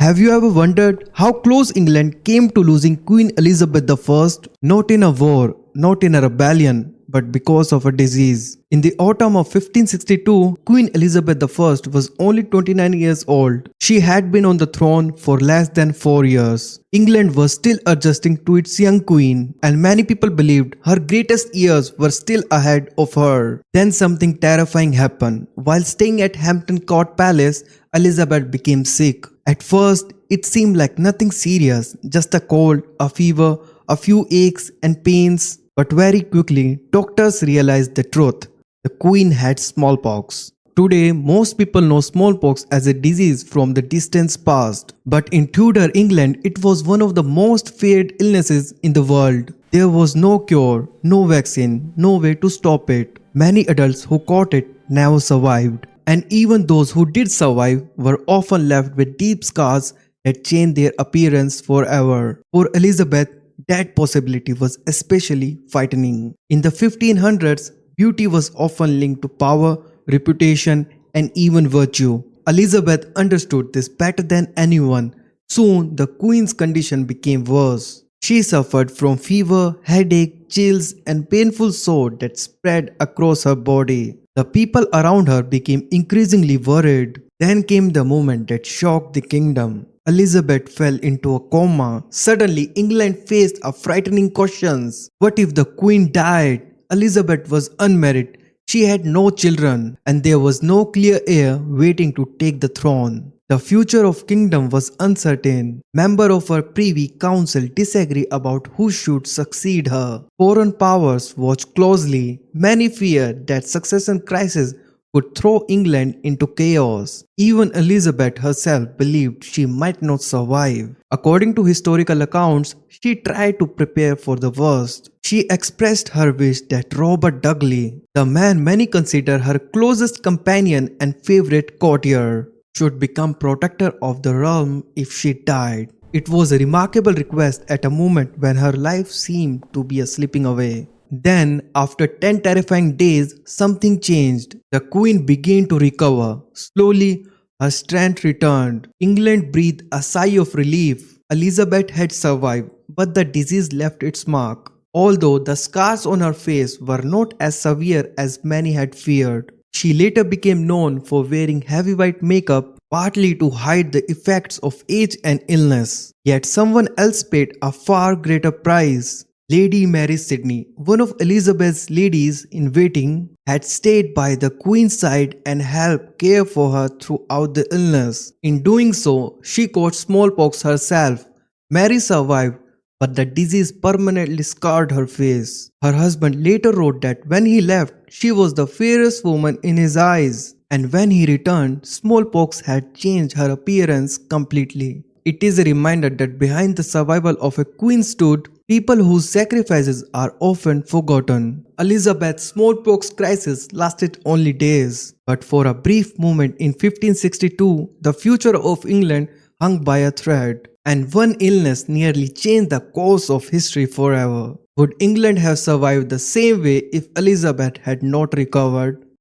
Have you ever wondered how close England came to losing Queen Elizabeth I? Not in a war, not in a rebellion, but because of a disease. In the autumn of 1562, Queen Elizabeth I was only 29 years old. She had been on the throne for less than 4 years. England was still adjusting to its young queen, and many people believed her greatest years were still ahead of her. Then something terrifying happened. While staying at Hampton Court Palace, Elizabeth became sick. At first, it seemed like nothing serious, just a cold, a fever, a few aches and pains. But very quickly, doctors realized the truth. The queen had smallpox. Today, most people know smallpox as a disease from the distant past. But in Tudor England, it was one of the most feared illnesses in the world. There was no cure, no vaccine, no way to stop it. Many adults who caught it never survived. And even those who did survive were often left with deep scars that changed their appearance forever. For Elizabeth, that possibility was especially frightening. In the 1500s, beauty was often linked to power, reputation, and even virtue. Elizabeth understood this better than anyone. Soon, the queen's condition became worse. She suffered from fever, headache, chills, and painful sore that spread across her body. The people around her became increasingly worried. Then came the moment that shocked the kingdom. Elizabeth fell into a coma. Suddenly, England faced a frightening question. What if the queen died? Elizabeth was unmarried. She had no children, and there was no clear heir waiting to take the throne. The future of kingdom was uncertain. Members of her privy council disagree about who should succeed her. Foreign powers watched closely. Many feared that succession crisis could throw England into chaos. Even Elizabeth herself believed she might not survive. According to historical accounts, she tried to prepare for the worst. She expressed her wish that Robert Dudley, the man many consider her closest companion and favorite courtier, should become protector of the realm if she died. It was a remarkable request at a moment when her life seemed to be slipping away. Then, after 10 terrifying days, something changed. The queen began to recover. Slowly, her strength returned. England breathed a sigh of relief. Elizabeth had survived, but the disease left its mark. Although the scars on her face were not as severe as many had feared. She later became known for wearing heavy white makeup, partly to hide the effects of age and illness. Yet someone else paid a far greater price. Lady Mary Sidney, one of Elizabeth's ladies in waiting, had stayed by the queen's side and helped care for her throughout the illness. In doing so, she caught smallpox herself. Mary survived, but the disease permanently scarred her face. Her husband later wrote that when he left, she was the fairest woman in his eyes. And when he returned, smallpox had changed her appearance completely. It is a reminder that behind the survival of a queen stood people whose sacrifices are often forgotten. Elizabeth's smallpox crisis lasted only days, but for a brief moment in 1562, the future of England hung by a thread. And one illness nearly changed the course of history forever. Would England have survived the same way if Elizabeth had not recovered?